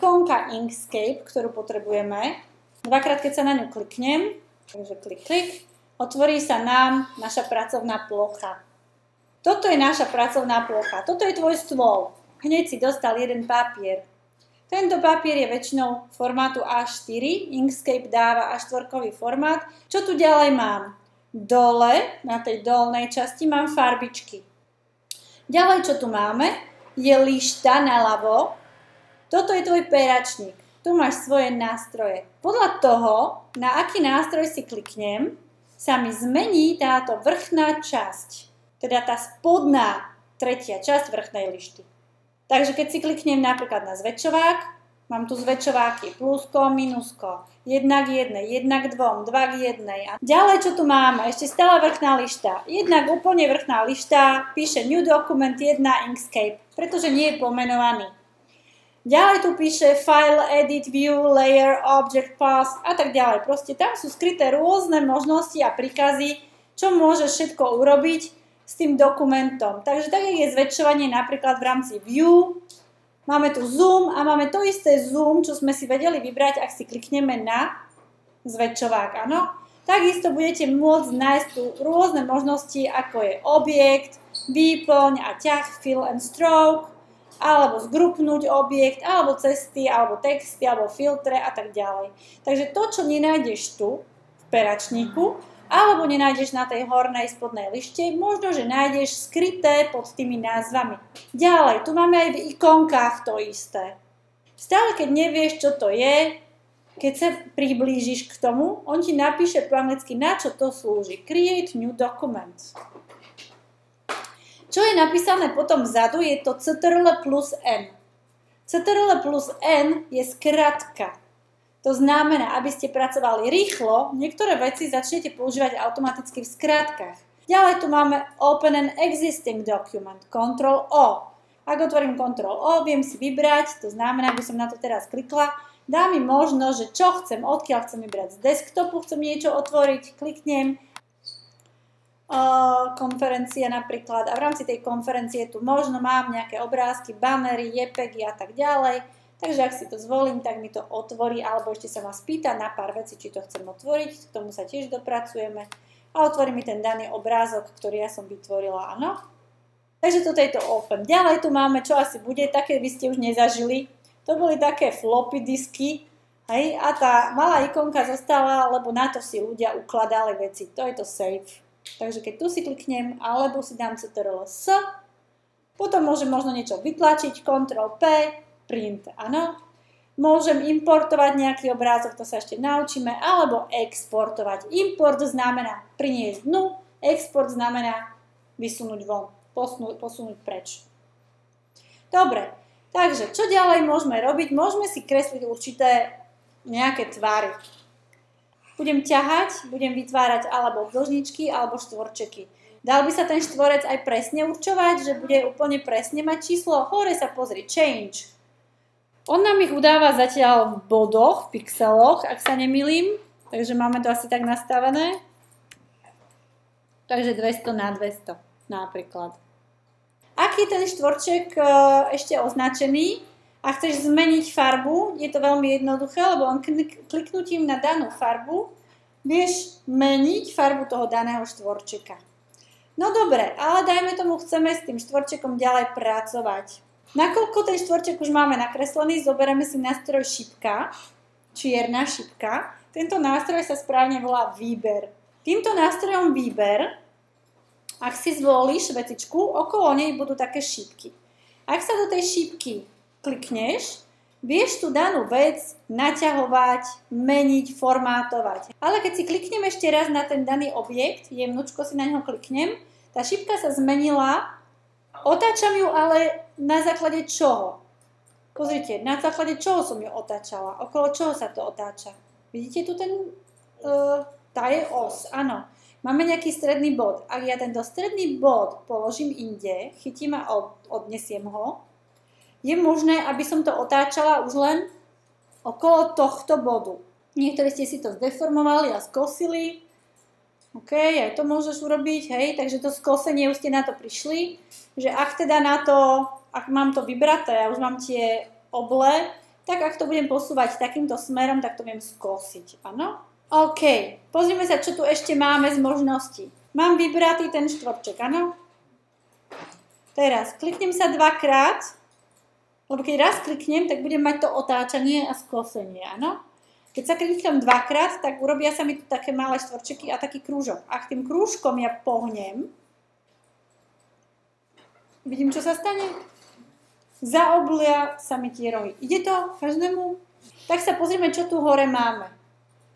Ikonka Inkscape, ktorú potrebujeme. Dvakrát, keď sa na ňu kliknem, takže klik, otvorí sa nám naša pracovná plocha. Toto je naša pracovná plocha. Toto je tvoj stôl. Hneď si dostal jeden papier. Tento papier je väčšinou formátu A4. Inkscape dáva A4-kový formát. Čo tu ďalej mám? Dole, na tej dolnej časti, mám farbičky. Ďalej, čo tu máme, je lišta naľavo. Toto je tvoj peračník. Tu máš svoje nástroje. Podľa toho, na aký nástroj si kliknem, sa mi zmení táto vrchná časť. Teda tá spodná tretia časť vrchnej lišty. Takže keď si kliknem napríklad na zväčšovák, mám tu zväčšováky plusko, minusko, 1 k 1, 1 k 2, 2 k 1. A ďalej čo tu máme? Ešte stále vrchná lišta. Jednak úplne vrchná lišta, píše New Document 1 Inkscape, pretože nie je pomenovaný. Ďalej tu píše File, Edit, View, Layer, Object, Path a tak ďalej. Proste tam sú skryté rôzne možnosti a príkazy, čo môžeš všetko urobiť s tým dokumentom. Takže tak je zväčšovanie napríklad v rámci View. Máme tu Zoom a máme to isté Zoom, čo sme si vedeli vybrať, ak si klikneme na zväčšovák. Áno? Takisto budete môcť nájsť tu rôzne možnosti, ako je objekt, výplň a ťah, fill and stroke, alebo zgrupnúť objekt, alebo cesty, alebo texty, alebo filtre a tak ďalej. Takže to, čo nenájdeš tu v peračníku, alebo nenájdeš na tej hornej spodnej lište, možno, že nájdeš skryté pod tými názvami. Ďalej, tu máme aj v ikonkách to isté. Stále, keď nevieš, čo to je, keď sa priblížiš k tomu, on ti napíše po anglicky, na čo to slúži. Create new document. Čo je napísané potom vzadu, je to CTRL plus N. CTRL plus N je skratka. To znamená, aby ste pracovali rýchlo, niektoré veci začnete používať automaticky v skratkách. Ďalej tu máme Open an existing document, Ctrl O. Ak otvorím Ctrl O, viem si vybrať, to znamená, aby som na to teraz klikla, dá mi možnosť, že čo chcem, odkiaľ chcem vybrať. Z desktopu chcem niečo otvoriť, kliknem, konferencia napríklad a v rámci tej konferencie tu možno mám nejaké obrázky, banery, JPEGy a tak ďalej. Takže ak si to zvolím, tak mi to otvorí, alebo ešte sa ma spýta na pár vecí, či to chcem otvoriť, k tomu sa tiež dopracujeme. A otvorí mi ten daný obrázok, ktorý ja som vytvorila, áno. Takže toto je to Open. Ďalej tu máme, čo asi bude, také by ste už nezažili. To boli také floppy disky, hej, a tá malá ikonka zostala, lebo na to si ľudia ukladali veci. To je to Save. Takže keď tu si kliknem, alebo si dám CTRL S, potom môžem možno niečo vytlačiť, Ctrl P, print, áno. Môžem importovať nejaký obrázok, to sa ešte naučíme, alebo exportovať. Import znamená priniesť dnu, export znamená vysunúť von, posunúť preč. Dobre, takže čo ďalej môžeme robiť? Môžeme si kresliť určité nejaké tvary. Budem ťahať, budem vytvárať alebo dĺžničky, alebo štvorčeky. Dal by sa ten štvorec aj presne určovať, že bude úplne presne mať číslo? Hore sa pozri, change. On nám ich udáva zatiaľ v bodoch, v pixeloch, ak sa nemýlim. Takže máme to asi tak nastavené. Takže 200 na 200 napríklad. Ak je ten štvorček ešte označený a chceš zmeniť farbu, je to veľmi jednoduché, lebo on kliknutím na danú farbu vieš meniť farbu toho daného štvorčeka. No dobre, ale dajme tomu, chceme s tým štvorčekom ďalej pracovať. Nakoľko ten štvorček už máme nakreslený, zoberieme si nástroj šipka, čierna šipka. Tento nástroj sa správne volá výber. Týmto nástrojom výber, ak si zvolíš vecičku, okolo nej budú také šípky. Ak sa do tej šípky klikneš, vieš tú danú vec naťahovať, meniť, formátovať. Ale keď si kliknem ešte raz na ten daný objekt, jemnučko si na ňo kliknem, tá šípka sa zmenila, otáčam ju ale na základe čoho? Pozrite, na základe čoho som ju otáčala? Okolo čoho sa to otáča? Vidíte tu tá je os, áno. Máme nejaký stredný bod. Ak ja tento stredný bod položím inde, chytím a odnesiem ho, je možné, aby som to otáčala už len okolo tohto bodu. Niektorí ste si to zdeformovali a skosili. OK, aj to môžeš urobiť, hej, takže to skosenie už ste na to prišli, že ak teda na to, ak mám to vybraté, ja už mám tie oble, tak ak to budem posúvať takýmto smerom, tak to viem skosiť, áno? OK, pozrime sa, čo tu ešte máme z možností. Mám vybratý ten štvorček, áno? Teraz kliknem sa dvakrát, lebo keď raz kliknem, tak budem mať to otáčanie a skosenie, áno? Keď sa kliknem dvakrát, tak urobia sa mi tu také malé štvorčeky a taký krúžok. Ak tým krúžkom ja pohnem, vidím, čo sa stane? Zaoblia sa mi tie rohy. Ide to každému? Tak sa pozrieme, čo tu hore máme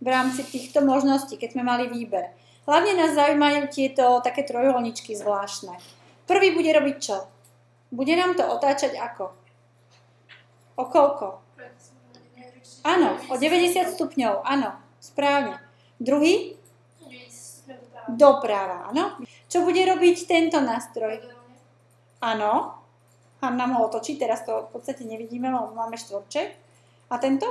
v rámci týchto možností, keď sme mali výber. Hlavne nás zaujímajú tieto také trojuholničky zvláštne. Prvý bude robiť čo? Bude nám to otáčať ako? O koľko? Áno, o 90 stupňov, áno, správne. Druhý? Doprava, áno. Čo bude robiť tento nástroj? Áno, Hanna nám ho otočí, teraz to v podstate nevidíme, lebo máme štvorček. A tento?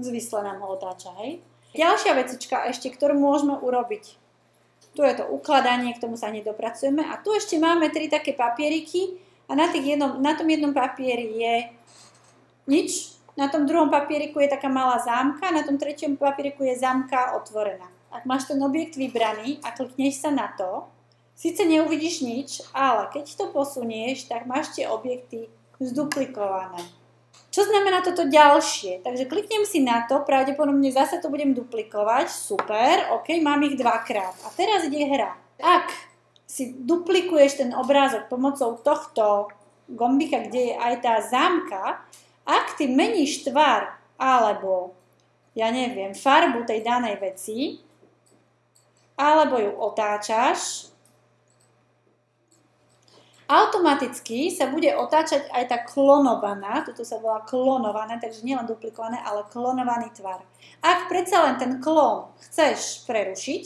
Zvisle nám ho otáča, hej. Ďalšia vecička ešte, ktorú môžeme urobiť. Tu je to ukladanie, k tomu sa hneď dopracujeme. A tu ešte máme 3 také papieriky a na tom jednom papieri je nič. Na tom druhom papieriku je taká malá zámka, na tom treťom papieriku je zámka otvorená. Ak máš ten objekt vybraný a klikneš sa na to, síce neuvidíš nič, ale keď to posunieš, tak máš tie objekty zduplikované. Čo znamená toto ďalšie? Takže kliknem si na to, pravdepodobne zase to budem duplikovať, super, ok, mám ich dvakrát. A teraz ide hra. Ak si duplikuješ ten obrázok pomocou tohto gombika, kde je aj tá zámka, ak ty meníš tvar alebo, ja neviem, farbu tej danej veci, alebo ju otáčaš, automaticky sa bude otáčať aj tá klonovaná, toto sa volá klonované, takže nielen duplikované, ale klonovaný tvar. Ak predsa len ten klon chceš prerušiť,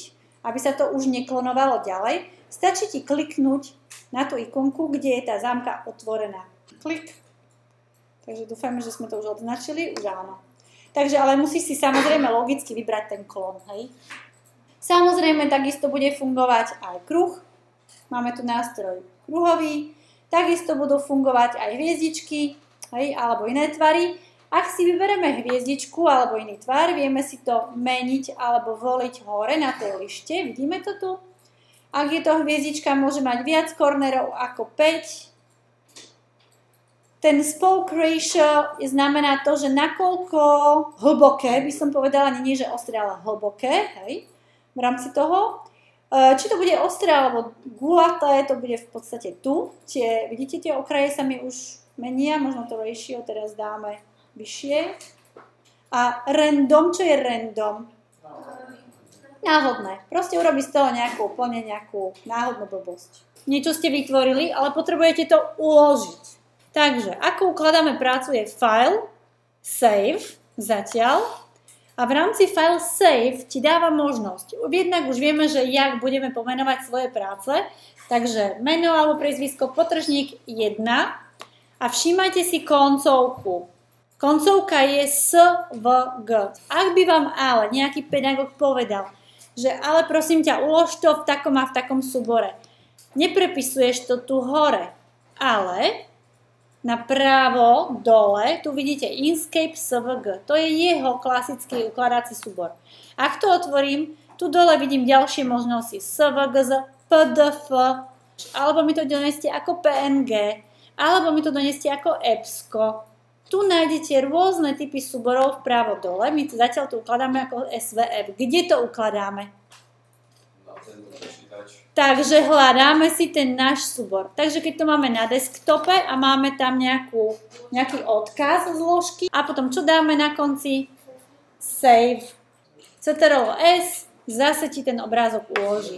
aby sa to už neklonovalo ďalej, stačí ti kliknúť na tú ikonku, kde je tá zámka otvorená. Klik. Takže dúfajme, že sme to už odznačili, už áno. Takže ale musíš si samozrejme logicky vybrať ten klon, hej. Samozrejme takisto bude fungovať aj kruh. Máme tu nástroj kruhový. Takisto budú fungovať aj hviezdičky, hej, alebo iné tvary. Ak si vyberieme hviezdičku alebo iný tvar, vieme si to meniť alebo voliť hore na tej lište. Vidíme to tu? Ak je to hviezdička, môže mať viac kornerov ako 5. Ten spoke ratio znamená to, že nakoľko hlboké, by som povedala, nie že ostré, ale hlboké, hej, v rámci toho. Či to bude ostré alebo gulaté, to bude v podstate tu. Vidíte, tie okraje sa mi už menia, možno to ratio teraz dáme vyššie. A random, čo je random? Náhodné. Proste urobí z toho úplne nejakú náhodnú blbosť. Niečo ste vytvorili, ale potrebujete to uložiť. Takže, ako ukladáme prácu je file, save, zatiaľ. A v rámci file save ti dáva možnosť. Jednak už vieme, že jak budeme pomenovať svoje práce. Takže meno alebo priezvisko, potržník 1. A všímajte si koncovku. Koncovka je SVG. Ak by vám ale nejaký pedagóg povedal, že ale prosím ťa, ulož to v takom a v takom súbore. Neprepisuješ to tu hore, ale napravo, dole, tu vidíte Inkscape SVG. To je jeho klasický ukladací súbor. Ak to otvorím, tu dole vidím ďalšie možnosti. SVG, PDF, alebo mi to doneste ako PNG, alebo mi to doneste ako EBSCO. Tu nájdete rôzne typy súborov vpravo dole. My to zatiaľ tu ukladáme ako SVF. Kde to ukladáme? Takže hľadáme si ten náš súbor. Takže keď to máme na desktope a máme tam nejaký odkaz zložky a potom čo dáme na konci? Save. Ctrl S, zase ti ten obrázok uloží.